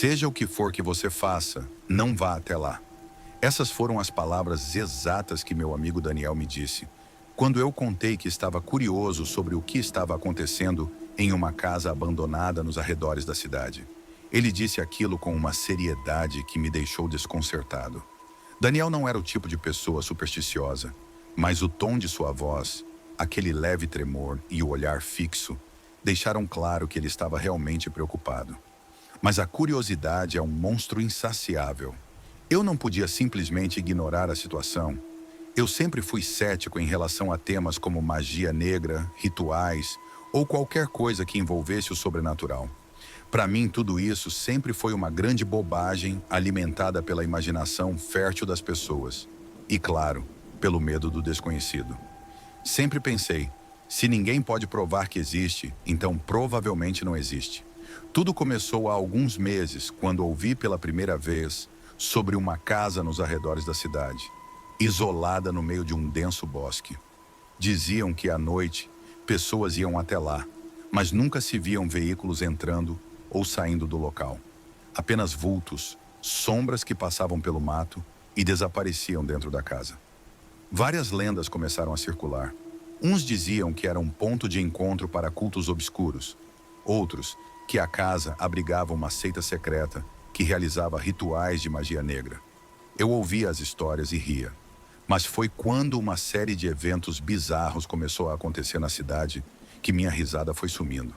Seja o que for que você faça, não vá até lá. Essas foram as palavras exatas que meu amigo Daniel me disse, quando eu contei que estava curioso sobre o que estava acontecendo em uma casa abandonada nos arredores da cidade. Ele disse aquilo com uma seriedade que me deixou desconcertado. Daniel não era o tipo de pessoa supersticiosa, mas o tom de sua voz, aquele leve tremor e o olhar fixo, deixaram claro que ele estava realmente preocupado. Mas a curiosidade é um monstro insaciável. Eu não podia simplesmente ignorar a situação. Eu sempre fui cético em relação a temas como magia negra, rituais ou qualquer coisa que envolvesse o sobrenatural. Para mim, tudo isso sempre foi uma grande bobagem alimentada pela imaginação fértil das pessoas. E, claro, pelo medo do desconhecido. Sempre pensei, se ninguém pode provar que existe, então provavelmente não existe. Tudo começou há alguns meses, quando ouvi pela primeira vez sobre uma casa nos arredores da cidade, isolada no meio de um denso bosque. Diziam que à noite pessoas iam até lá, mas nunca se viam veículos entrando ou saindo do local. Apenas vultos, sombras que passavam pelo mato e desapareciam dentro da casa. Várias lendas começaram a circular. Uns diziam que era um ponto de encontro para cultos obscuros. Outros, que a casa abrigava uma seita secreta que realizava rituais de magia negra. Eu ouvia as histórias e ria. Mas foi quando uma série de eventos bizarros começou a acontecer na cidade que minha risada foi sumindo.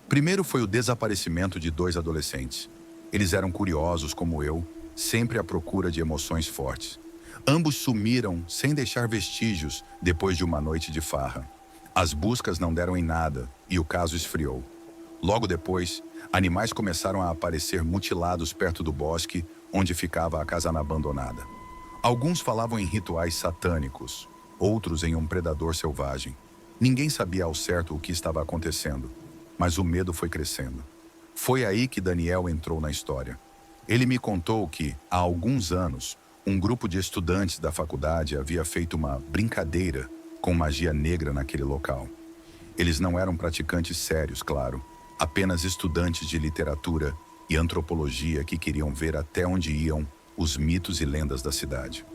Primeiro foi o desaparecimento de 2 adolescentes. Eles eram curiosos como eu, sempre à procura de emoções fortes. Ambos sumiram sem deixar vestígios depois de uma noite de farra. As buscas não deram em nada e o caso esfriou. Logo depois, animais começaram a aparecer mutilados perto do bosque onde ficava a casana abandonada. Alguns falavam em rituais satânicos, outros em um predador selvagem. Ninguém sabia ao certo o que estava acontecendo, mas o medo foi crescendo. Foi aí que Daniel entrou na história. Ele me contou que, há alguns anos, um grupo de estudantes da faculdade havia feito uma brincadeira com magia negra naquele local. Eles não eram praticantes sérios, claro, apenas estudantes de literatura e antropologia que queriam ver até onde iam os mitos e lendas da cidade.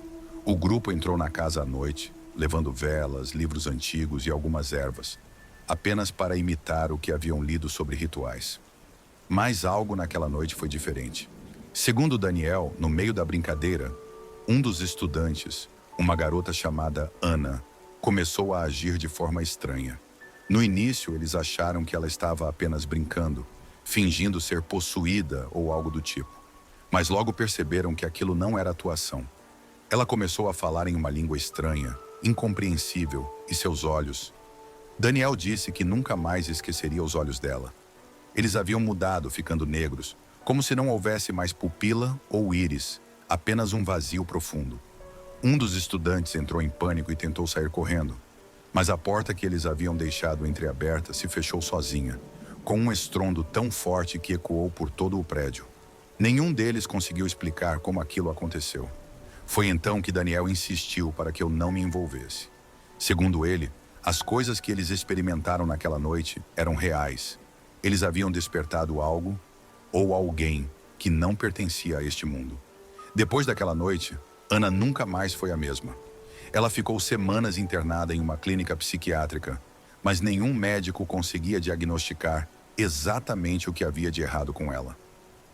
O grupo entrou na casa à noite, levando velas, livros antigos e algumas ervas, apenas para imitar o que haviam lido sobre rituais. Mas algo naquela noite foi diferente. Segundo Daniel, no meio da brincadeira, um dos estudantes, uma garota chamada Ana, começou a agir de forma estranha. No início, eles acharam que ela estava apenas brincando, fingindo ser possuída ou algo do tipo. Mas logo perceberam que aquilo não era atuação. Ela começou a falar em uma língua estranha, incompreensível, e seus olhos... Daniel disse que nunca mais esqueceria os olhos dela. Eles haviam mudado, ficando negros, como se não houvesse mais pupila ou íris, apenas um vazio profundo. Um dos estudantes entrou em pânico e tentou sair correndo, mas a porta que eles haviam deixado entreaberta se fechou sozinha, com um estrondo tão forte que ecoou por todo o prédio. Nenhum deles conseguiu explicar como aquilo aconteceu. Foi então que Daniel insistiu para que eu não me envolvesse. Segundo ele, as coisas que eles experimentaram naquela noite eram reais. Eles haviam despertado algo ou alguém que não pertencia a este mundo. Depois daquela noite, Ana nunca mais foi a mesma. Ela ficou semanas internada em uma clínica psiquiátrica, mas nenhum médico conseguia diagnosticar exatamente o que havia de errado com ela.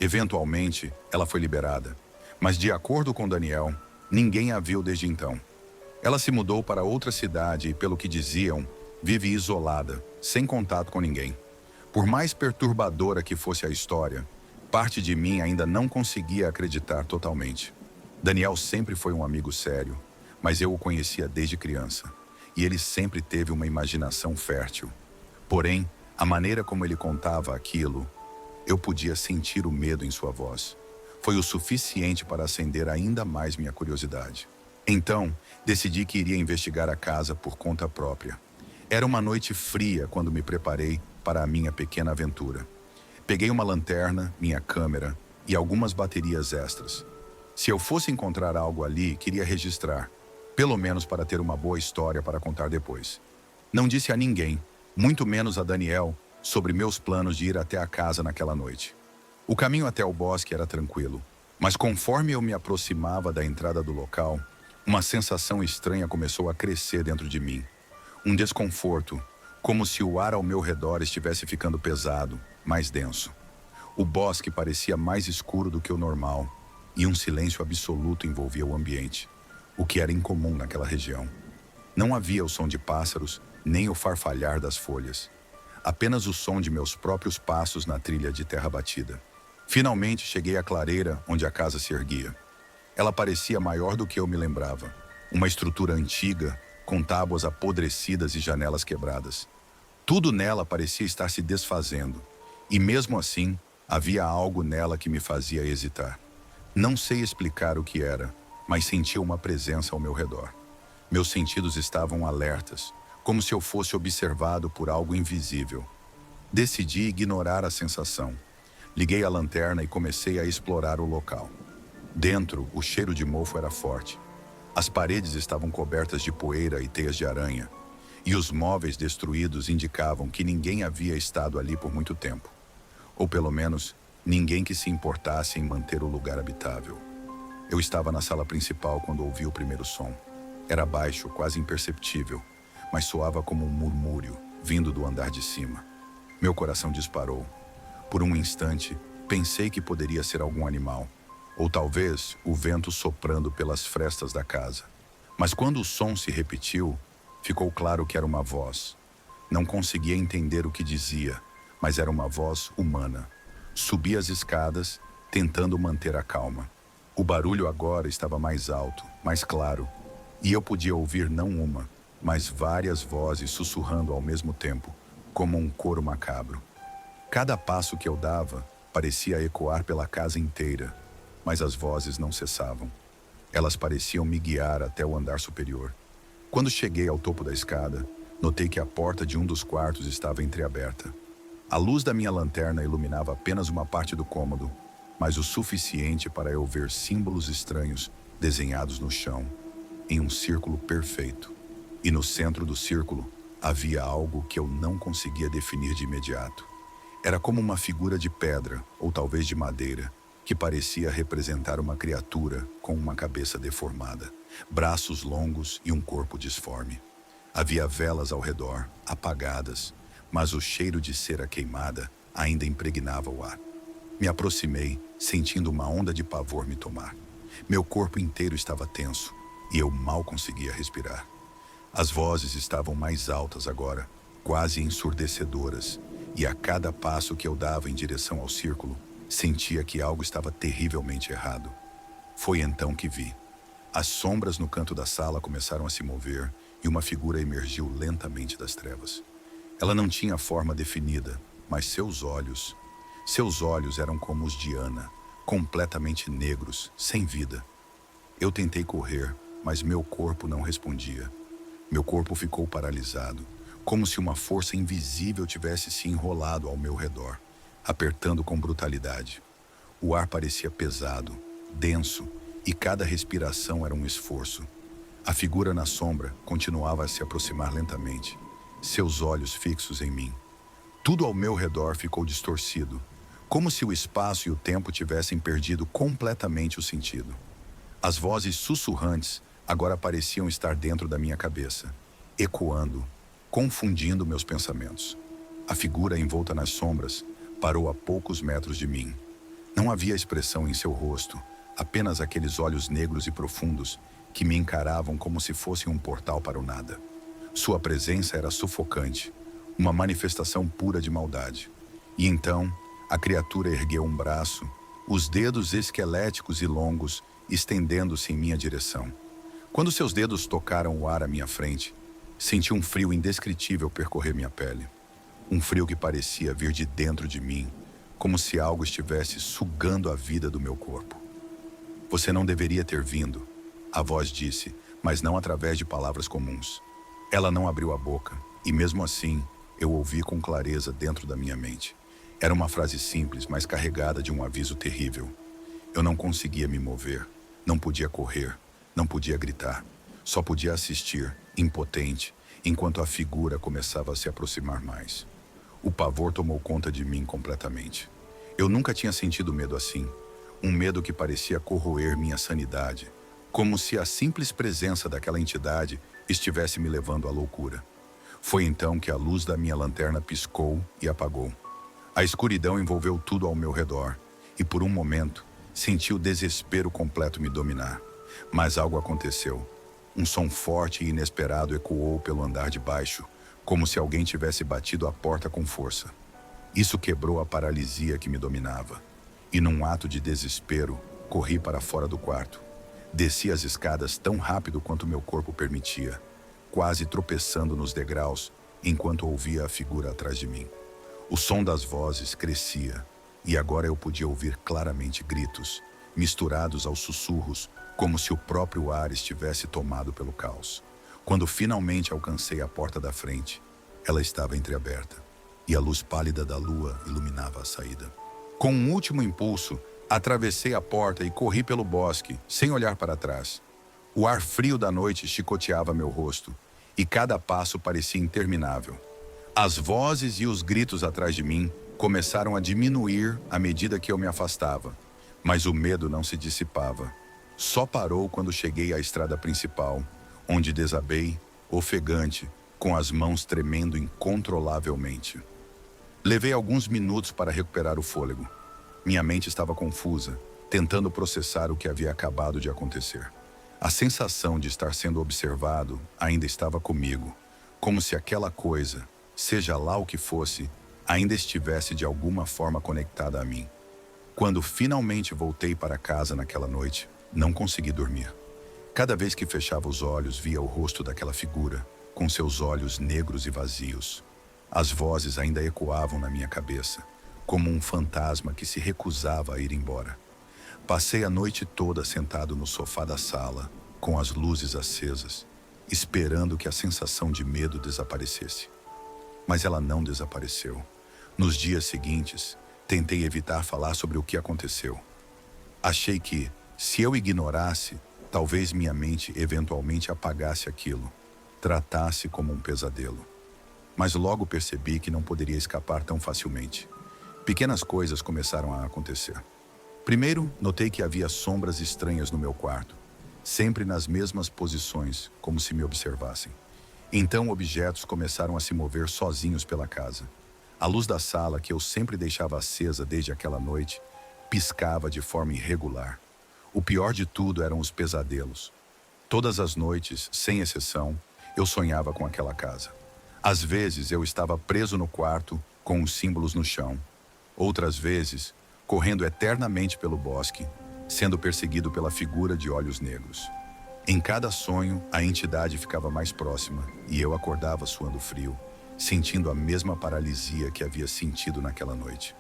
Eventualmente, ela foi liberada, mas de acordo com Daniel, ninguém a viu desde então. Ela se mudou para outra cidade e, pelo que diziam, vive isolada, sem contato com ninguém. Por mais perturbadora que fosse a história, parte de mim ainda não conseguia acreditar totalmente. Daniel sempre foi um amigo sério, mas eu o conhecia desde criança, e ele sempre teve uma imaginação fértil. Porém, a maneira como ele contava aquilo, eu podia sentir o medo em sua voz. Foi o suficiente para acender ainda mais minha curiosidade. Então, decidi que iria investigar a casa por conta própria. Era uma noite fria quando me preparei para a minha pequena aventura. Peguei uma lanterna, minha câmera e algumas baterias extras. Se eu fosse encontrar algo ali, queria registrar, pelo menos para ter uma boa história para contar depois. Não disse a ninguém, muito menos a Daniel, sobre meus planos de ir até a casa naquela noite. O caminho até o bosque era tranquilo, mas conforme eu me aproximava da entrada do local, uma sensação estranha começou a crescer dentro de mim. Um desconforto, como se o ar ao meu redor estivesse ficando pesado, mais denso. O bosque parecia mais escuro do que o normal, e um silêncio absoluto envolvia o ambiente, o que era incomum naquela região. Não havia o som de pássaros, nem o farfalhar das folhas. Apenas o som de meus próprios passos na trilha de terra batida. Finalmente cheguei à clareira onde a casa se erguia. Ela parecia maior do que eu me lembrava. Uma estrutura antiga, com tábuas apodrecidas e janelas quebradas. Tudo nela parecia estar se desfazendo, e mesmo assim, havia algo nela que me fazia hesitar. Não sei explicar o que era, mas sentia uma presença ao meu redor. Meus sentidos estavam alertas, como se eu fosse observado por algo invisível. Decidi ignorar a sensação. Liguei a lanterna e comecei a explorar o local. Dentro, o cheiro de mofo era forte. As paredes estavam cobertas de poeira e teias de aranha, e os móveis destruídos indicavam que ninguém havia estado ali por muito tempo. Ou pelo menos, ninguém que se importasse em manter o lugar habitável. Eu estava na sala principal quando ouvi o primeiro som. Era baixo, quase imperceptível, mas soava como um murmúrio, vindo do andar de cima. Meu coração disparou. Por um instante, pensei que poderia ser algum animal, ou talvez o vento soprando pelas frestas da casa. Mas quando o som se repetiu, ficou claro que era uma voz. Não conseguia entender o que dizia, mas era uma voz humana. Subi as escadas, tentando manter a calma. O barulho agora estava mais alto, mais claro, e eu podia ouvir não uma, mas várias vozes sussurrando ao mesmo tempo, como um coro macabro. Cada passo que eu dava parecia ecoar pela casa inteira, mas as vozes não cessavam. Elas pareciam me guiar até o andar superior. Quando cheguei ao topo da escada, notei que a porta de um dos quartos estava entreaberta. A luz da minha lanterna iluminava apenas uma parte do cômodo, mas o suficiente para eu ver símbolos estranhos desenhados no chão, em um círculo perfeito. E no centro do círculo havia algo que eu não conseguia definir de imediato. Era como uma figura de pedra, ou talvez de madeira, que parecia representar uma criatura com uma cabeça deformada, braços longos e um corpo disforme. Havia velas ao redor, apagadas, mas o cheiro de cera queimada ainda impregnava o ar. Me aproximei, sentindo uma onda de pavor me tomar. Meu corpo inteiro estava tenso, e eu mal conseguia respirar. As vozes estavam mais altas agora, quase ensurdecedoras, e a cada passo que eu dava em direção ao círculo, sentia que algo estava terrivelmente errado. Foi então que vi. As sombras no canto da sala começaram a se mover e uma figura emergiu lentamente das trevas. Ela não tinha forma definida, mas seus olhos eram como os de Ana, completamente negros, sem vida. Eu tentei correr, mas meu corpo não respondia. Meu corpo ficou paralisado, como se uma força invisível tivesse se enrolado ao meu redor, apertando com brutalidade. O ar parecia pesado, denso, e cada respiração era um esforço. A figura na sombra continuava a se aproximar lentamente, seus olhos fixos em mim. Tudo ao meu redor ficou distorcido, como se o espaço e o tempo tivessem perdido completamente o sentido. As vozes sussurrantes agora pareciam estar dentro da minha cabeça, ecoando, confundindo meus pensamentos. A figura envolta nas sombras parou a poucos metros de mim. Não havia expressão em seu rosto, apenas aqueles olhos negros e profundos que me encaravam como se fossem um portal para o nada. Sua presença era sufocante, uma manifestação pura de maldade. E então, a criatura ergueu um braço, os dedos esqueléticos e longos estendendo-se em minha direção. Quando seus dedos tocaram o ar à minha frente, senti um frio indescritível percorrer minha pele. Um frio que parecia vir de dentro de mim, como se algo estivesse sugando a vida do meu corpo. Você não deveria ter vindo, a voz disse, mas não através de palavras comuns. Ela não abriu a boca, e mesmo assim, eu ouvi com clareza dentro da minha mente. Era uma frase simples, mas carregada de um aviso terrível. Eu não conseguia me mover, não podia correr, não podia gritar. Só podia assistir, impotente, enquanto a figura começava a se aproximar mais. O pavor tomou conta de mim completamente. Eu nunca tinha sentido medo assim. Um medo que parecia corroer minha sanidade, como se a simples presença daquela entidade estivesse me levando à loucura. Foi então que a luz da minha lanterna piscou e apagou. A escuridão envolveu tudo ao meu redor, e por um momento senti o desespero completo me dominar. Mas algo aconteceu. Um som forte e inesperado ecoou pelo andar de baixo, como se alguém tivesse batido a porta com força. Isso quebrou a paralisia que me dominava. E num ato de desespero, corri para fora do quarto. Desci as escadas tão rápido quanto meu corpo permitia, quase tropeçando nos degraus, enquanto ouvia a figura atrás de mim. O som das vozes crescia, e agora eu podia ouvir claramente gritos, misturados aos sussurros, como se o próprio ar estivesse tomado pelo caos. Quando finalmente alcancei a porta da frente, ela estava entreaberta, e a luz pálida da lua iluminava a saída. Com um último impulso, atravessei a porta e corri pelo bosque, sem olhar para trás. O ar frio da noite chicoteava meu rosto, e cada passo parecia interminável. As vozes e os gritos atrás de mim começaram a diminuir à medida que eu me afastava, mas o medo não se dissipava. Só parou quando cheguei à estrada principal, onde desabei, ofegante, com as mãos tremendo incontrolavelmente. Levei alguns minutos para recuperar o fôlego. Minha mente estava confusa, tentando processar o que havia acabado de acontecer. A sensação de estar sendo observado ainda estava comigo, como se aquela coisa, seja lá o que fosse, ainda estivesse de alguma forma conectada a mim. Quando finalmente voltei para casa naquela noite, não consegui dormir. Cada vez que fechava os olhos, via o rosto daquela figura, com seus olhos negros e vazios. As vozes ainda ecoavam na minha cabeça, como um fantasma que se recusava a ir embora. Passei a noite toda sentado no sofá da sala, com as luzes acesas, esperando que a sensação de medo desaparecesse. Mas ela não desapareceu. Nos dias seguintes, tentei evitar falar sobre o que aconteceu. Achei que, se eu ignorasse, talvez minha mente eventualmente apagasse aquilo, tratasse como um pesadelo. Mas logo percebi que não poderia escapar tão facilmente. Pequenas coisas começaram a acontecer. Primeiro, notei que havia sombras estranhas no meu quarto, sempre nas mesmas posições, como se me observassem. Então, objetos começaram a se mover sozinhos pela casa. A luz da sala, que eu sempre deixava acesa desde aquela noite, piscava de forma irregular. O pior de tudo eram os pesadelos. Todas as noites, sem exceção, eu sonhava com aquela casa. Às vezes, eu estava preso no quarto, com os símbolos no chão. Outras vezes, correndo eternamente pelo bosque, sendo perseguido pela figura de olhos negros. Em cada sonho, a entidade ficava mais próxima, e eu acordava suando frio, sentindo a mesma paralisia que havia sentido naquela noite.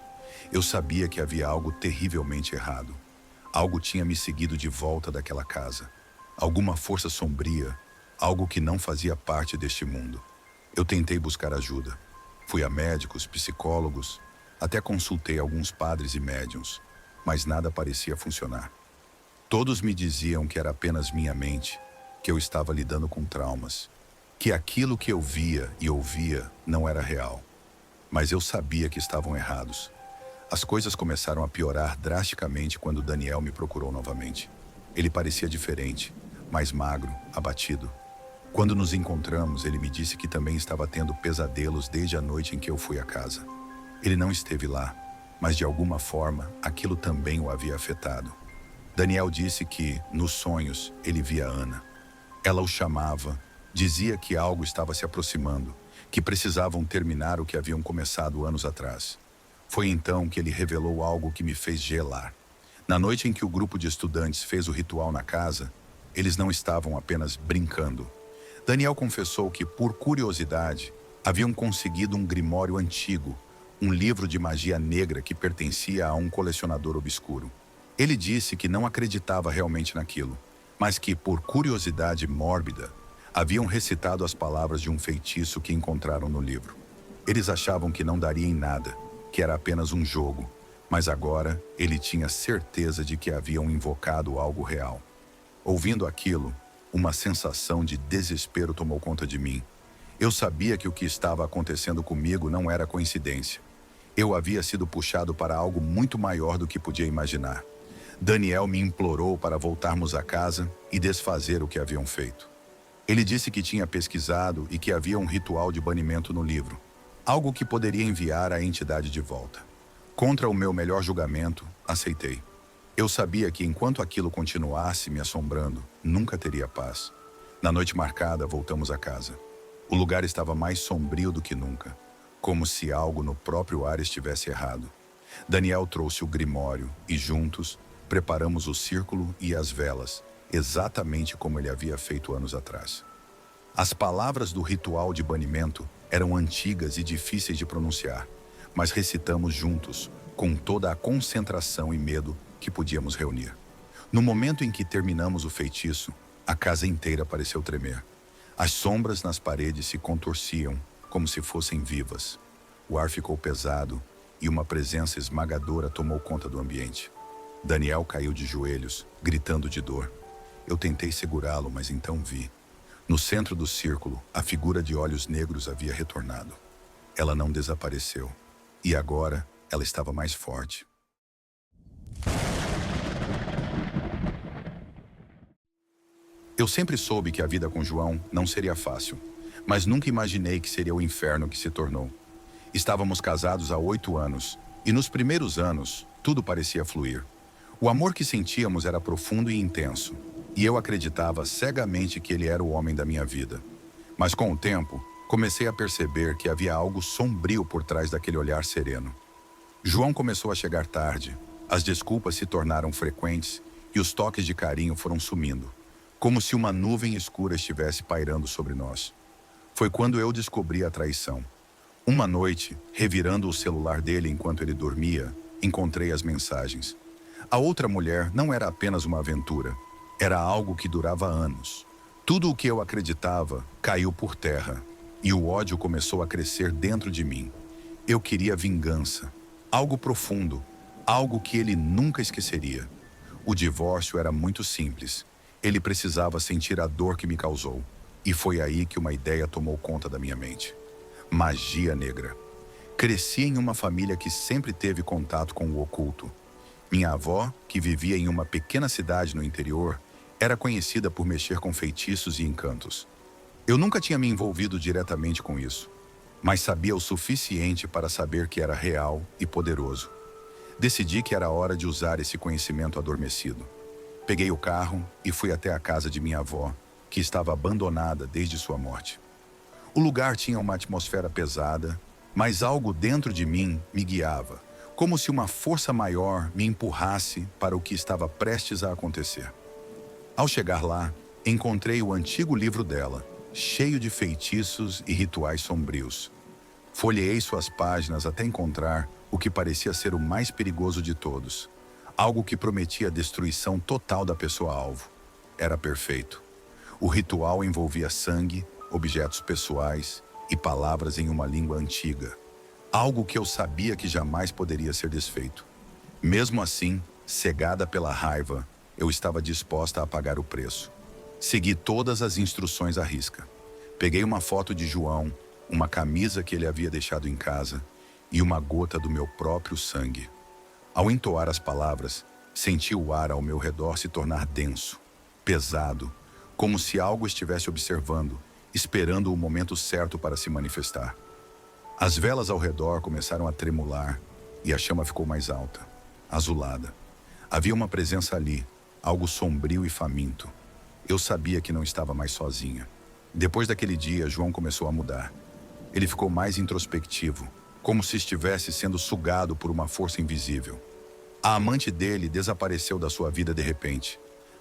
Eu sabia que havia algo terrivelmente errado. Algo tinha me seguido de volta daquela casa. Alguma força sombria, algo que não fazia parte deste mundo. Eu tentei buscar ajuda. Fui a médicos, psicólogos, até consultei alguns padres e médiuns, mas nada parecia funcionar. Todos me diziam que era apenas minha mente, que eu estava lidando com traumas, que aquilo que eu via e ouvia não era real. Mas eu sabia que estavam errados. As coisas começaram a piorar drasticamente quando Daniel me procurou novamente. Ele parecia diferente, mais magro, abatido. Quando nos encontramos, ele me disse que também estava tendo pesadelos desde a noite em que eu fui à casa. Ele não esteve lá, mas de alguma forma aquilo também o havia afetado. Daniel disse que, nos sonhos, ele via Ana. Ela o chamava, dizia que algo estava se aproximando, que precisavam terminar o que haviam começado anos atrás. Foi então que ele revelou algo que me fez gelar. Na noite em que o grupo de estudantes fez o ritual na casa, eles não estavam apenas brincando. Daniel confessou que, por curiosidade, haviam conseguido um grimório antigo, um livro de magia negra que pertencia a um colecionador obscuro. Ele disse que não acreditava realmente naquilo, mas que, por curiosidade mórbida, haviam recitado as palavras de um feitiço que encontraram no livro. Eles achavam que não daria em nada, que era apenas um jogo, mas agora ele tinha certeza de que haviam invocado algo real. Ouvindo aquilo, uma sensação de desespero tomou conta de mim. Eu sabia que o que estava acontecendo comigo não era coincidência. Eu havia sido puxado para algo muito maior do que podia imaginar. Daniel me implorou para voltarmos a casa e desfazer o que haviam feito. Ele disse que tinha pesquisado e que havia um ritual de banimento no livro, algo que poderia enviar a entidade de volta. Contra o meu melhor julgamento, aceitei. Eu sabia que enquanto aquilo continuasse me assombrando, nunca teria paz. Na noite marcada, voltamos a casa. O lugar estava mais sombrio do que nunca, como se algo no próprio ar estivesse errado. Daniel trouxe o grimório e, juntos, preparamos o círculo e as velas, exatamente como ele havia feito anos atrás. As palavras do ritual de banimento eram antigas e difíceis de pronunciar, mas recitamos juntos, com toda a concentração e medo que podíamos reunir. No momento em que terminamos o feitiço, a casa inteira pareceu tremer. As sombras nas paredes se contorciam, como se fossem vivas. O ar ficou pesado e uma presença esmagadora tomou conta do ambiente. Daniel caiu de joelhos, gritando de dor. Eu tentei segurá-lo, mas então vi. No centro do círculo, a figura de olhos negros havia retornado. Ela não desapareceu. E agora, ela estava mais forte. Eu sempre soube que a vida com João não seria fácil, mas nunca imaginei que seria o inferno que se tornou. Estávamos casados há 8 anos, e nos primeiros anos, tudo parecia fluir. O amor que sentíamos era profundo e intenso, e eu acreditava cegamente que ele era o homem da minha vida. Mas com o tempo, comecei a perceber que havia algo sombrio por trás daquele olhar sereno. João começou a chegar tarde, as desculpas se tornaram frequentes e os toques de carinho foram sumindo, como se uma nuvem escura estivesse pairando sobre nós. Foi quando eu descobri a traição. Uma noite, revirando o celular dele enquanto ele dormia, encontrei as mensagens. A outra mulher não era apenas uma aventura, era algo que durava anos. Tudo o que eu acreditava caiu por terra, e o ódio começou a crescer dentro de mim. Eu queria vingança, algo profundo, algo que ele nunca esqueceria. O divórcio era muito simples. Ele precisava sentir a dor que me causou, e foi aí que uma ideia tomou conta da minha mente. Magia negra. Cresci em uma família que sempre teve contato com o oculto. Minha avó, que vivia em uma pequena cidade no interior, era conhecida por mexer com feitiços e encantos. Eu nunca tinha me envolvido diretamente com isso, mas sabia o suficiente para saber que era real e poderoso. Decidi que era hora de usar esse conhecimento adormecido. Peguei o carro e fui até a casa de minha avó, que estava abandonada desde sua morte. O lugar tinha uma atmosfera pesada, mas algo dentro de mim me guiava, como se uma força maior me empurrasse para o que estava prestes a acontecer. Ao chegar lá, encontrei o antigo livro dela, cheio de feitiços e rituais sombrios. Folheei suas páginas até encontrar o que parecia ser o mais perigoso de todos, algo que prometia a destruição total da pessoa-alvo. Era perfeito. O ritual envolvia sangue, objetos pessoais e palavras em uma língua antiga, algo que eu sabia que jamais poderia ser desfeito. Mesmo assim, cegada pela raiva, eu estava disposta a pagar o preço. Segui todas as instruções à risca. Peguei uma foto de João, uma camisa que ele havia deixado em casa e uma gota do meu próprio sangue. Ao entoar as palavras, senti o ar ao meu redor se tornar denso, pesado, como se algo estivesse observando, esperando o momento certo para se manifestar. As velas ao redor começaram a tremular e a chama ficou mais alta, azulada. Havia uma presença ali, algo sombrio e faminto. Eu sabia que não estava mais sozinha. Depois daquele dia, João começou a mudar. Ele ficou mais introspectivo, como se estivesse sendo sugado por uma força invisível. A amante dele desapareceu da sua vida de repente,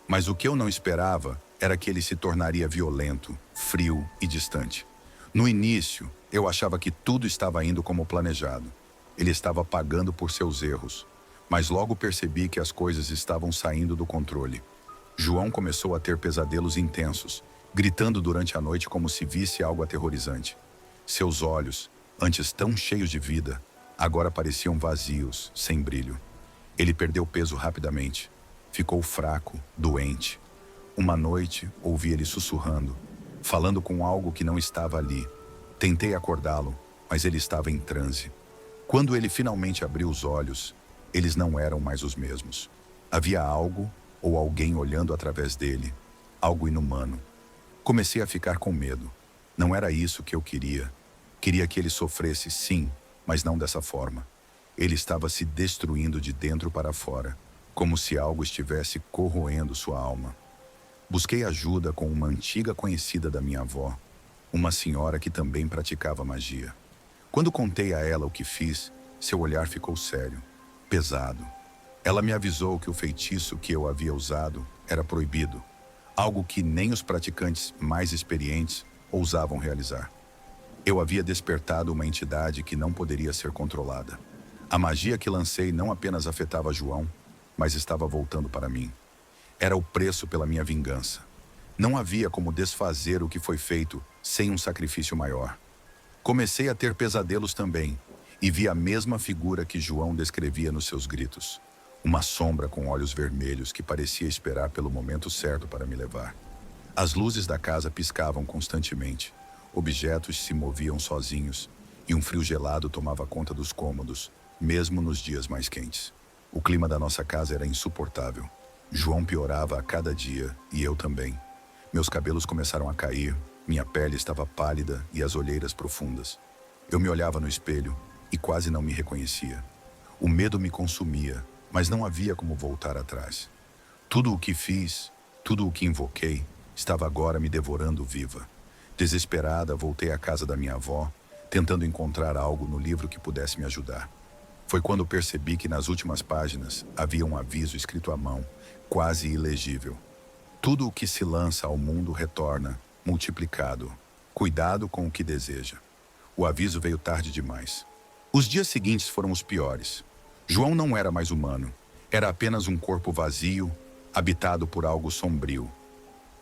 mas o que eu não esperava era que ele se tornaria violento, frio e distante. No início, eu achava que tudo estava indo como planejado. Ele estava pagando por seus erros, mas logo percebi que as coisas estavam saindo do controle. João começou a ter pesadelos intensos, gritando durante a noite como se visse algo aterrorizante. Seus olhos, antes tão cheios de vida, agora pareciam vazios, sem brilho. Ele perdeu peso rapidamente. Ficou fraco, doente. Uma noite, ouvi ele sussurrando, falando com algo que não estava ali. Tentei acordá-lo, mas ele estava em transe. Quando ele finalmente abriu os olhos, eles não eram mais os mesmos. Havia algo ou alguém olhando através dele, algo inumano. Comecei a ficar com medo. Não era isso que eu queria. Queria que ele sofresse, sim, mas não dessa forma. Ele estava se destruindo de dentro para fora, como se algo estivesse corroendo sua alma. Busquei ajuda com uma antiga conhecida da minha avó, uma senhora que também praticava magia. Quando contei a ela o que fiz, seu olhar ficou sério, pesado. Ela me avisou que o feitiço que eu havia usado era proibido, algo que nem os praticantes mais experientes ousavam realizar. Eu havia despertado uma entidade que não poderia ser controlada. A magia que lancei não apenas afetava João, mas estava voltando para mim. Era o preço pela minha vingança. Não havia como desfazer o que foi feito sem um sacrifício maior. Comecei a ter pesadelos também, e vi a mesma figura que João descrevia nos seus gritos. Uma sombra com olhos vermelhos que parecia esperar pelo momento certo para me levar. As luzes da casa piscavam constantemente, objetos se moviam sozinhos, e um frio gelado tomava conta dos cômodos, mesmo nos dias mais quentes. O clima da nossa casa era insuportável. João piorava a cada dia, e eu também. Meus cabelos começaram a cair, minha pele estava pálida e as olheiras profundas. Eu me olhava no espelho e quase não me reconhecia. O medo me consumia, mas não havia como voltar atrás. Tudo o que fiz, tudo o que invoquei, estava agora me devorando viva. Desesperada, voltei à casa da minha avó, tentando encontrar algo no livro que pudesse me ajudar. Foi quando percebi que nas últimas páginas havia um aviso escrito à mão, quase ilegível. Tudo o que se lança ao mundo retorna, multiplicado. Cuidado com o que deseja. O aviso veio tarde demais. Os dias seguintes foram os piores. João não era mais humano. Era apenas um corpo vazio, habitado por algo sombrio.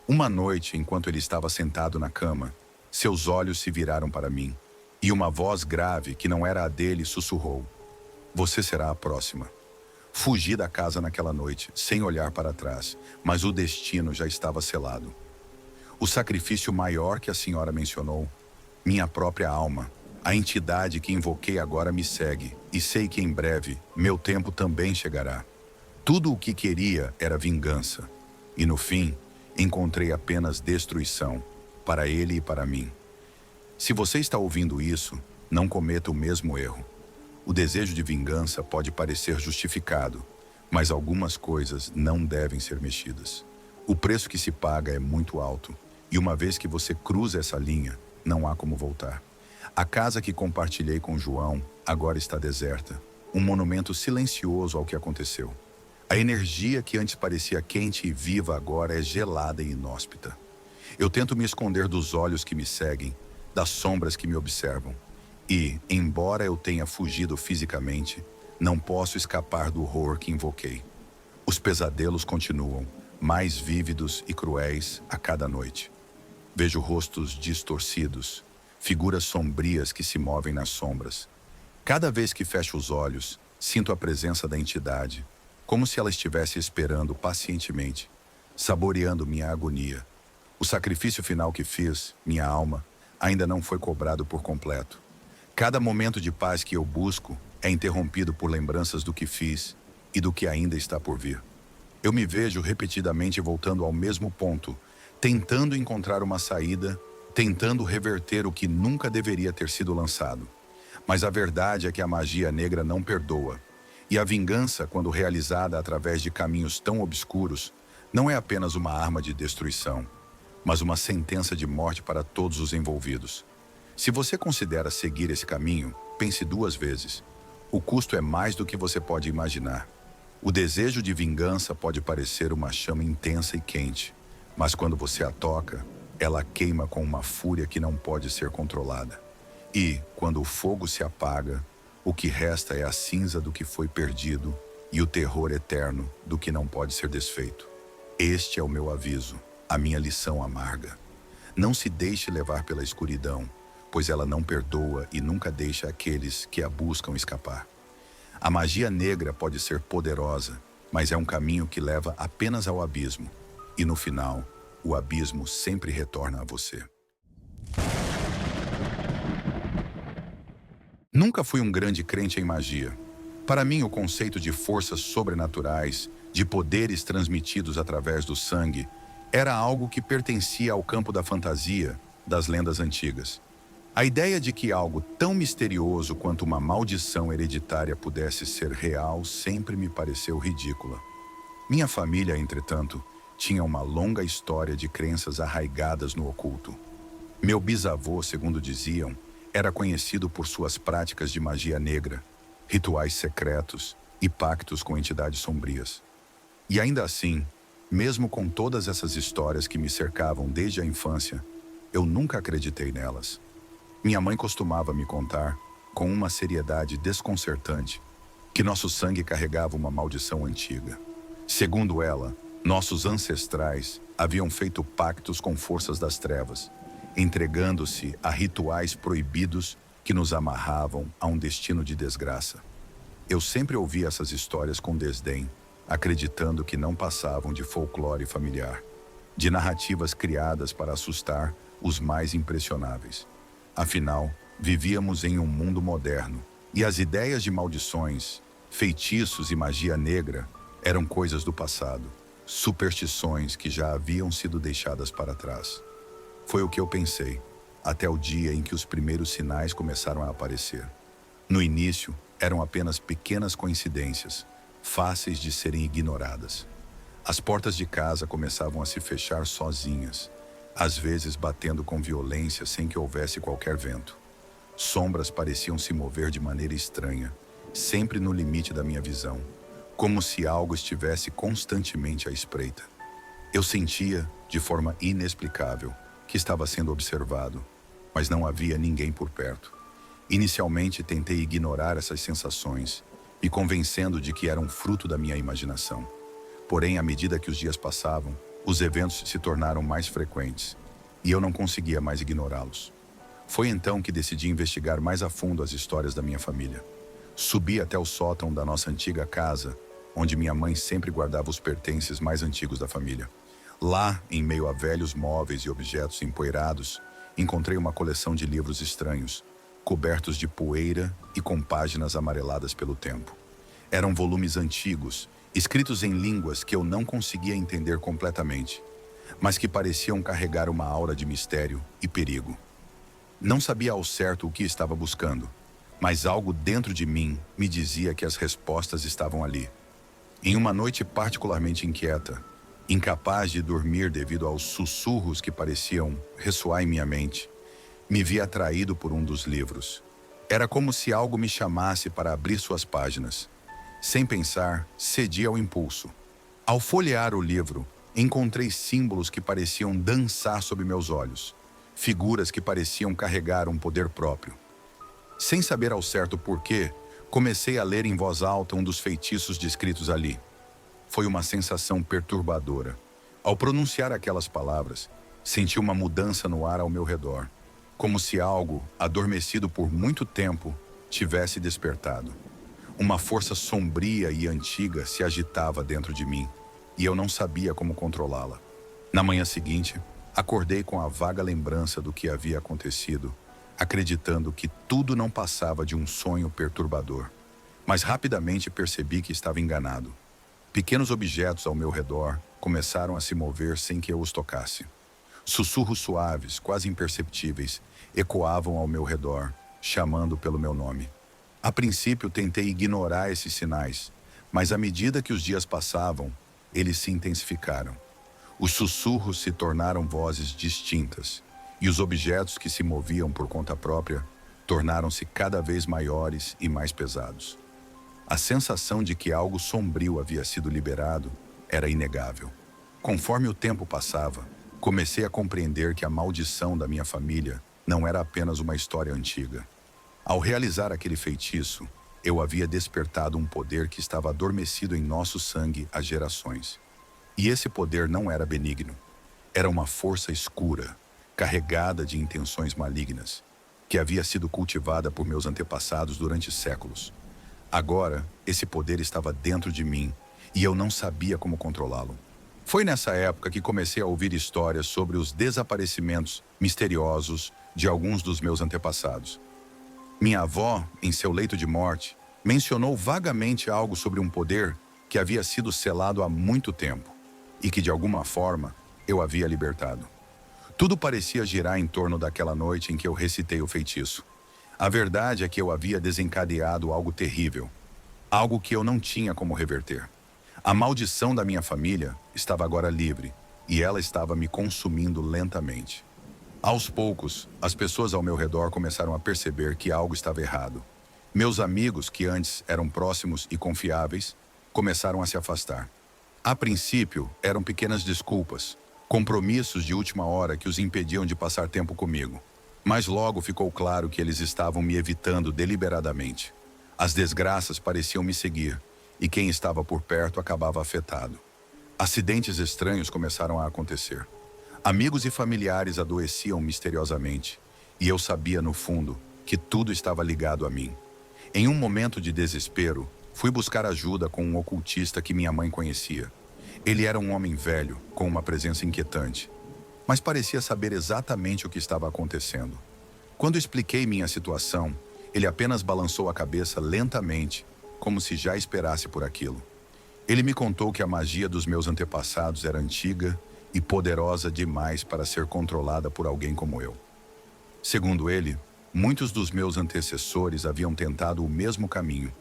Uma noite, enquanto ele estava sentado na cama, seus olhos se viraram para mim, e uma voz grave, que não era a dele, sussurrou: "Você será a próxima." Fugi da casa naquela noite, sem olhar para trás, mas o destino já estava selado. O sacrifício maior que a senhora mencionou, minha própria alma, a entidade que invoquei agora me segue, e sei que em breve meu tempo também chegará. Tudo o que queria era vingança, e no fim encontrei apenas destruição, para ele e para mim. Se você está ouvindo isso, não cometa o mesmo erro. O desejo de vingança pode parecer justificado, mas algumas coisas não devem ser mexidas. O preço que se paga é muito alto, e uma vez que você cruza essa linha, não há como voltar. A casa que compartilhei com João agora está deserta, um monumento silencioso ao que aconteceu. A energia que antes parecia quente e viva agora é gelada e inóspita. Eu tento me esconder dos olhos que me seguem, das sombras que me observam. E, embora eu tenha fugido fisicamente, não posso escapar do horror que invoquei. Os pesadelos continuam, mais vívidos e cruéis a cada noite. Vejo rostos distorcidos, figuras sombrias que se movem nas sombras. Cada vez que fecho os olhos, sinto a presença da entidade, como se ela estivesse esperando pacientemente, saboreando minha agonia. O sacrifício final que fiz, minha alma, ainda não foi cobrado por completo. Cada momento de paz que eu busco é interrompido por lembranças do que fiz e do que ainda está por vir. Eu me vejo repetidamente voltando ao mesmo ponto, tentando encontrar uma saída, tentando reverter o que nunca deveria ter sido lançado. Mas a verdade é que a magia negra não perdoa, e a vingança, quando realizada através de caminhos tão obscuros, não é apenas uma arma de destruição, mas uma sentença de morte para todos os envolvidos. Se você considera seguir esse caminho, pense duas vezes. O custo é mais do que você pode imaginar. O desejo de vingança pode parecer uma chama intensa e quente, mas quando você a toca, ela queima com uma fúria que não pode ser controlada. E, quando o fogo se apaga, o que resta é a cinza do que foi perdido e o terror eterno do que não pode ser desfeito. Este é o meu aviso, a minha lição amarga. Não se deixe levar pela escuridão, pois ela não perdoa e nunca deixa aqueles que a buscam escapar. A magia negra pode ser poderosa, mas é um caminho que leva apenas ao abismo. E no final, o abismo sempre retorna a você. Nunca fui um grande crente em magia. Para mim, o conceito de forças sobrenaturais, de poderes transmitidos através do sangue, era algo que pertencia ao campo da fantasia, das lendas antigas. A ideia de que algo tão misterioso quanto uma maldição hereditária pudesse ser real sempre me pareceu ridícula. Minha família, entretanto, tinha uma longa história de crenças arraigadas no oculto. Meu bisavô, segundo diziam, era conhecido por suas práticas de magia negra, rituais secretos e pactos com entidades sombrias. E ainda assim, mesmo com todas essas histórias que me cercavam desde a infância, eu nunca acreditei nelas. Minha mãe costumava me contar, com uma seriedade desconcertante, que nosso sangue carregava uma maldição antiga. Segundo ela, nossos ancestrais haviam feito pactos com forças das trevas, entregando-se a rituais proibidos que nos amarravam a um destino de desgraça. Eu sempre ouvi essas histórias com desdém, acreditando que não passavam de folclore familiar, de narrativas criadas para assustar os mais impressionáveis. Afinal, vivíamos em um mundo moderno, e as ideias de maldições, feitiços e magia negra eram coisas do passado, superstições que já haviam sido deixadas para trás. Foi o que eu pensei, até o dia em que os primeiros sinais começaram a aparecer. No início, eram apenas pequenas coincidências, fáceis de serem ignoradas. As portas de casa começavam a se fechar sozinhas, às vezes batendo com violência sem que houvesse qualquer vento. Sombras pareciam se mover de maneira estranha, sempre no limite da minha visão, como se algo estivesse constantemente à espreita. Eu sentia, de forma inexplicável, que estava sendo observado, mas não havia ninguém por perto. Inicialmente tentei ignorar essas sensações, me convencendo de que eram fruto da minha imaginação. Porém, à medida que os dias passavam, os eventos se tornaram mais frequentes, e eu não conseguia mais ignorá-los. Foi então que decidi investigar mais a fundo as histórias da minha família. Subi até o sótão da nossa antiga casa, onde minha mãe sempre guardava os pertences mais antigos da família. Lá, em meio a velhos móveis e objetos empoeirados, encontrei uma coleção de livros estranhos, cobertos de poeira e com páginas amareladas pelo tempo. Eram volumes antigos, escritos em línguas que eu não conseguia entender completamente, mas que pareciam carregar uma aura de mistério e perigo. Não sabia ao certo o que estava buscando, mas algo dentro de mim me dizia que as respostas estavam ali. Em uma noite particularmente inquieta, incapaz de dormir devido aos sussurros que pareciam ressoar em minha mente, me vi atraído por um dos livros. Era como se algo me chamasse para abrir suas páginas. Sem pensar, cedi ao impulso. Ao folhear o livro, encontrei símbolos que pareciam dançar sob meus olhos, figuras que pareciam carregar um poder próprio. Sem saber ao certo porquê, comecei a ler em voz alta um dos feitiços descritos ali. Foi uma sensação perturbadora. Ao pronunciar aquelas palavras, senti uma mudança no ar ao meu redor, como se algo, adormecido por muito tempo, tivesse despertado. Uma força sombria e antiga se agitava dentro de mim, e eu não sabia como controlá-la. Na manhã seguinte, acordei com a vaga lembrança do que havia acontecido, acreditando que tudo não passava de um sonho perturbador. Mas rapidamente percebi que estava enganado. Pequenos objetos ao meu redor começaram a se mover sem que eu os tocasse. Sussurros suaves, quase imperceptíveis, ecoavam ao meu redor, chamando pelo meu nome. A princípio tentei ignorar esses sinais, mas à medida que os dias passavam, eles se intensificaram. Os sussurros se tornaram vozes distintas, e os objetos que se moviam por conta própria tornaram-se cada vez maiores e mais pesados. A sensação de que algo sombrio havia sido liberado era inegável. Conforme o tempo passava, comecei a compreender que a maldição da minha família não era apenas uma história antiga. Ao realizar aquele feitiço, eu havia despertado um poder que estava adormecido em nosso sangue há gerações. E esse poder não era benigno. Era uma força escura, carregada de intenções malignas, que havia sido cultivada por meus antepassados durante séculos. Agora, esse poder estava dentro de mim e eu não sabia como controlá-lo. Foi nessa época que comecei a ouvir histórias sobre os desaparecimentos misteriosos de alguns dos meus antepassados. Minha avó, em seu leito de morte, mencionou vagamente algo sobre um poder que havia sido selado há muito tempo e que, de alguma forma, eu havia libertado. Tudo parecia girar em torno daquela noite em que eu recitei o feitiço. A verdade é que eu havia desencadeado algo terrível, algo que eu não tinha como reverter. A maldição da minha família estava agora livre e ela estava me consumindo lentamente. Aos poucos, as pessoas ao meu redor começaram a perceber que algo estava errado. Meus amigos, que antes eram próximos e confiáveis, começaram a se afastar. A princípio, eram pequenas desculpas, compromissos de última hora que os impediam de passar tempo comigo. Mas logo ficou claro que eles estavam me evitando deliberadamente. As desgraças pareciam me seguir, e quem estava por perto acabava afetado. Acidentes estranhos começaram a acontecer. Amigos e familiares adoeciam misteriosamente, e eu sabia, no fundo, que tudo estava ligado a mim. Em um momento de desespero, fui buscar ajuda com um ocultista que minha mãe conhecia. Ele era um homem velho, com uma presença inquietante, mas parecia saber exatamente o que estava acontecendo. Quando expliquei minha situação, ele apenas balançou a cabeça lentamente, como se já esperasse por aquilo. Ele me contou que a magia dos meus antepassados era antiga e poderosa demais para ser controlada por alguém como eu. Segundo ele, muitos dos meus antecessores haviam tentado o mesmo caminho,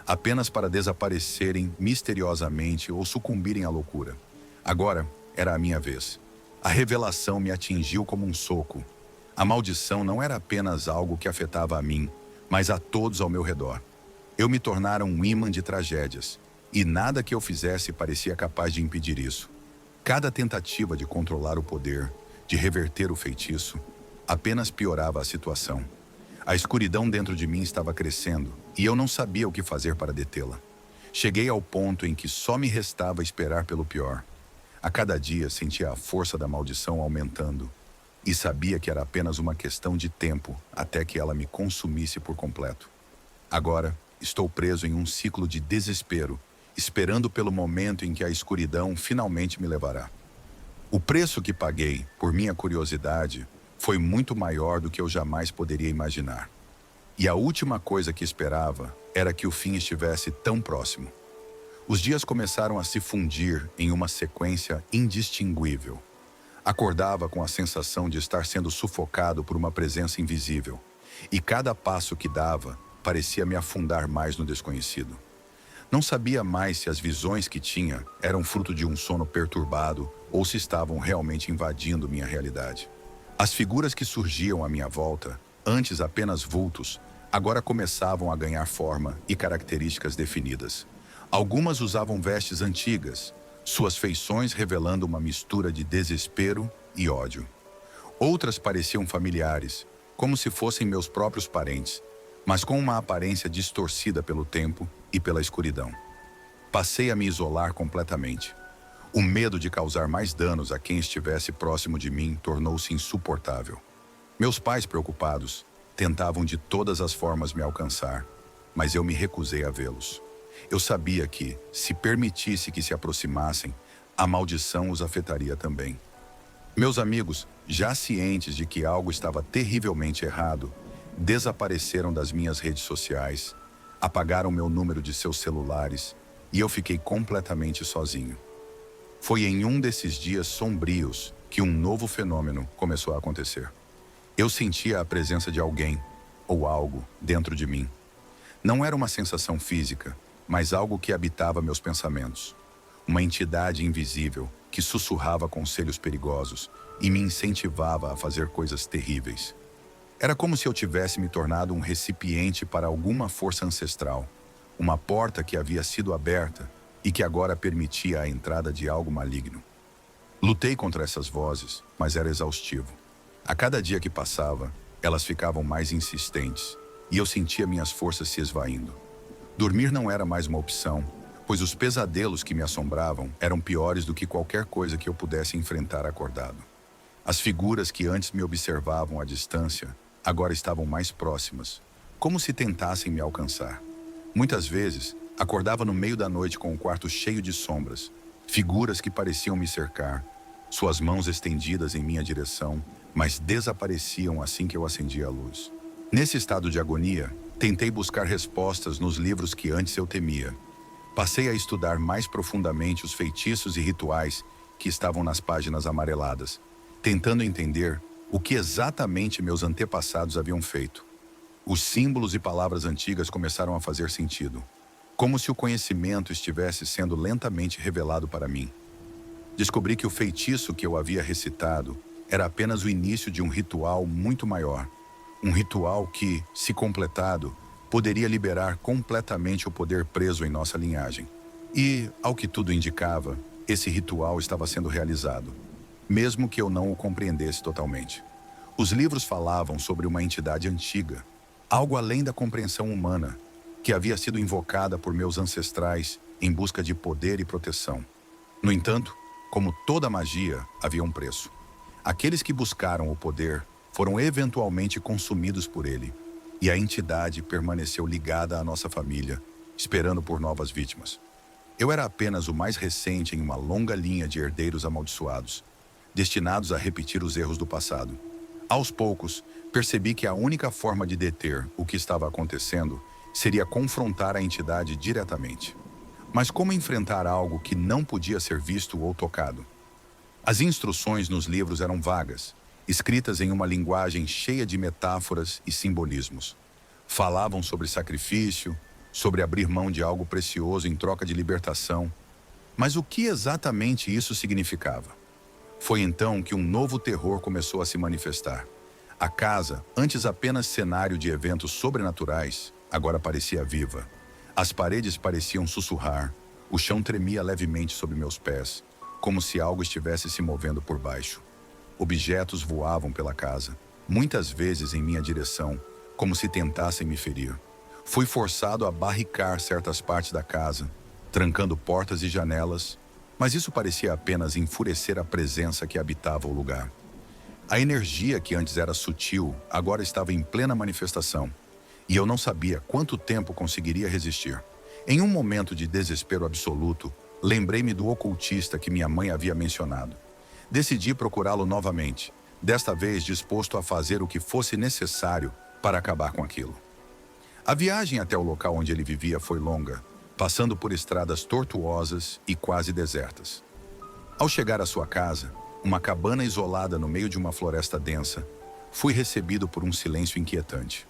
apenas para desaparecerem misteriosamente ou sucumbirem à loucura. Agora era a minha vez. A revelação me atingiu como um soco. A maldição não era apenas algo que afetava a mim, mas a todos ao meu redor. Eu me tornara um imã de tragédias, e nada que eu fizesse parecia capaz de impedir isso. Cada tentativa de controlar o poder, de reverter o feitiço, apenas piorava a situação. A escuridão dentro de mim estava crescendo, e eu não sabia o que fazer para detê-la. Cheguei ao ponto em que só me restava esperar pelo pior. A cada dia sentia a força da maldição aumentando, e sabia que era apenas uma questão de tempo até que ela me consumisse por completo. Agora, estou preso em um ciclo de desespero, esperando pelo momento em que a escuridão finalmente me levará. O preço que paguei por minha curiosidade foi muito maior do que eu jamais poderia imaginar. E a última coisa que esperava era que o fim estivesse tão próximo. Os dias começaram a se fundir em uma sequência indistinguível. Acordava com a sensação de estar sendo sufocado por uma presença invisível, e cada passo que dava parecia me afundar mais no desconhecido. Não sabia mais se as visões que tinha eram fruto de um sono perturbado ou se estavam realmente invadindo minha realidade. As figuras que surgiam à minha volta, antes apenas vultos, agora começavam a ganhar forma e características definidas. Algumas usavam vestes antigas, suas feições revelando uma mistura de desespero e ódio. Outras pareciam familiares, como se fossem meus próprios parentes, mas com uma aparência distorcida pelo tempo e pela escuridão. Passei a me isolar completamente. O medo de causar mais danos a quem estivesse próximo de mim tornou-se insuportável. Meus pais, preocupados, tentavam de todas as formas me alcançar, mas eu me recusei a vê-los. Eu sabia que, se permitisse que se aproximassem, a maldição os afetaria também. Meus amigos, já cientes de que algo estava terrivelmente errado, desapareceram das minhas redes sociais, apagaram meu número de seus celulares e eu fiquei completamente sozinho. Foi em um desses dias sombrios que um novo fenômeno começou a acontecer. Eu sentia a presença de alguém, ou algo, dentro de mim. Não era uma sensação física, mas algo que habitava meus pensamentos. Uma entidade invisível que sussurrava conselhos perigosos e me incentivava a fazer coisas terríveis. Era como se eu tivesse me tornado um recipiente para alguma força ancestral, uma porta que havia sido aberta e que agora permitia a entrada de algo maligno. Lutei contra essas vozes, mas era exaustivo. A cada dia que passava, elas ficavam mais insistentes, e eu sentia minhas forças se esvaindo. Dormir não era mais uma opção, pois os pesadelos que me assombravam eram piores do que qualquer coisa que eu pudesse enfrentar acordado. As figuras que antes me observavam à distância, agora estavam mais próximas, como se tentassem me alcançar. Muitas vezes, acordava no meio da noite com o quarto cheio de sombras, figuras que pareciam me cercar, suas mãos estendidas em minha direção, mas desapareciam assim que eu acendia a luz. Nesse estado de agonia, tentei buscar respostas nos livros que antes eu temia. Passei a estudar mais profundamente os feitiços e rituais que estavam nas páginas amareladas, tentando entender o que exatamente meus antepassados haviam feito. Os símbolos e palavras antigas começaram a fazer sentido, como se o conhecimento estivesse sendo lentamente revelado para mim. Descobri que o feitiço que eu havia recitado era apenas o início de um ritual muito maior. Um ritual que, se completado, poderia liberar completamente o poder preso em nossa linhagem. E, ao que tudo indicava, esse ritual estava sendo realizado, mesmo que eu não o compreendesse totalmente. Os livros falavam sobre uma entidade antiga, algo além da compreensão humana, que havia sido invocada por meus ancestrais em busca de poder e proteção. No entanto, como toda magia, havia um preço. Aqueles que buscaram o poder foram eventualmente consumidos por ele, e a entidade permaneceu ligada à nossa família, esperando por novas vítimas. Eu era apenas o mais recente em uma longa linha de herdeiros amaldiçoados, destinados a repetir os erros do passado. Aos poucos, percebi que a única forma de deter o que estava acontecendo seria confrontar a entidade diretamente. Mas como enfrentar algo que não podia ser visto ou tocado? As instruções nos livros eram vagas, escritas em uma linguagem cheia de metáforas e simbolismos. Falavam sobre sacrifício, sobre abrir mão de algo precioso em troca de libertação. Mas o que exatamente isso significava? Foi então que um novo terror começou a se manifestar. A casa, antes apenas cenário de eventos sobrenaturais, agora parecia viva. As paredes pareciam sussurrar, o chão tremia levemente sob meus pés, como se algo estivesse se movendo por baixo. Objetos voavam pela casa, muitas vezes em minha direção, como se tentassem me ferir. Fui forçado a barricar certas partes da casa, trancando portas e janelas, mas isso parecia apenas enfurecer a presença que habitava o lugar. A energia que antes era sutil, agora estava em plena manifestação, e eu não sabia quanto tempo conseguiria resistir. Em um momento de desespero absoluto, lembrei-me do ocultista que minha mãe havia mencionado. Decidi procurá-lo novamente, desta vez disposto a fazer o que fosse necessário para acabar com aquilo. A viagem até o local onde ele vivia foi longa, passando por estradas tortuosas e quase desertas. Ao chegar à sua casa, uma cabana isolada no meio de uma floresta densa, fui recebido por um silêncio inquietante.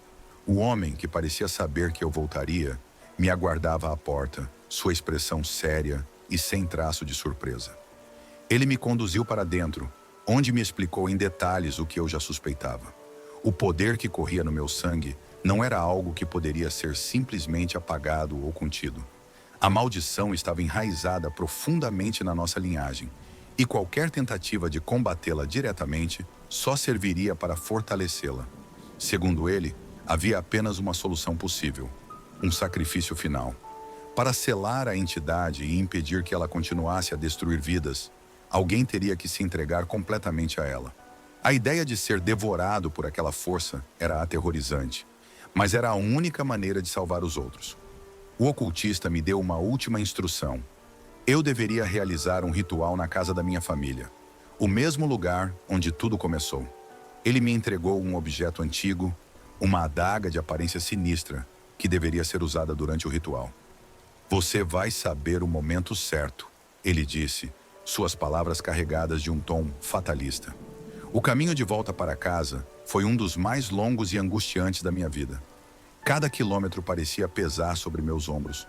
O homem, que parecia saber que eu voltaria, me aguardava à porta, sua expressão séria e sem traço de surpresa. Ele me conduziu para dentro, onde me explicou em detalhes o que eu já suspeitava. O poder que corria no meu sangue não era algo que poderia ser simplesmente apagado ou contido. A maldição estava enraizada profundamente na nossa linhagem, e qualquer tentativa de combatê-la diretamente só serviria para fortalecê-la. Segundo ele, havia apenas uma solução possível: um sacrifício final. Para selar a entidade e impedir que ela continuasse a destruir vidas, alguém teria que se entregar completamente a ela. A ideia de ser devorado por aquela força era aterrorizante, mas era a única maneira de salvar os outros. O ocultista me deu uma última instrução. Eu deveria realizar um ritual na casa da minha família, o mesmo lugar onde tudo começou. Ele me entregou um objeto antigo, uma adaga de aparência sinistra, que deveria ser usada durante o ritual. Você vai saber o momento certo, ele disse, suas palavras carregadas de um tom fatalista. O caminho de volta para casa foi um dos mais longos e angustiantes da minha vida. Cada quilômetro parecia pesar sobre meus ombros,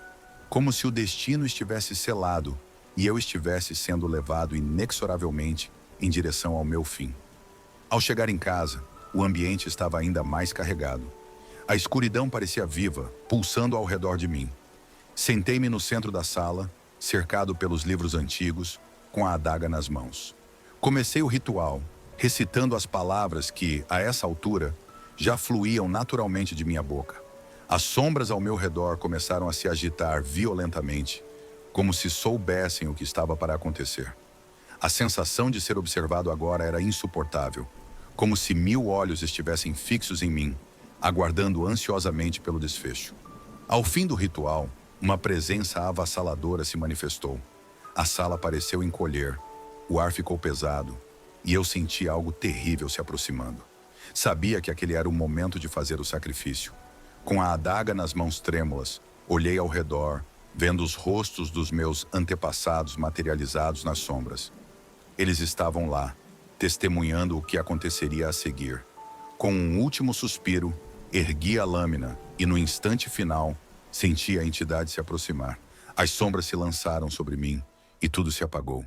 como se o destino estivesse selado e eu estivesse sendo levado inexoravelmente em direção ao meu fim. Ao chegar em casa, o ambiente estava ainda mais carregado. A escuridão parecia viva, pulsando ao redor de mim. Sentei-me no centro da sala, cercado pelos livros antigos, com a adaga nas mãos. Comecei o ritual, recitando as palavras que, a essa altura, já fluíam naturalmente de minha boca. As sombras ao meu redor começaram a se agitar violentamente, como se soubessem o que estava para acontecer. A sensação de ser observado agora era insuportável, como se 1000 olhos estivessem fixos em mim, aguardando ansiosamente pelo desfecho. Ao fim do ritual, uma presença avassaladora se manifestou. A sala pareceu encolher, o ar ficou pesado, e eu senti algo terrível se aproximando. Sabia que aquele era o momento de fazer o sacrifício. Com a adaga nas mãos trêmulas, olhei ao redor, vendo os rostos dos meus antepassados materializados nas sombras. Eles estavam lá, testemunhando o que aconteceria a seguir. Com um último suspiro, ergui a lâmina e, no instante final, senti a entidade se aproximar. As sombras se lançaram sobre mim e tudo se apagou.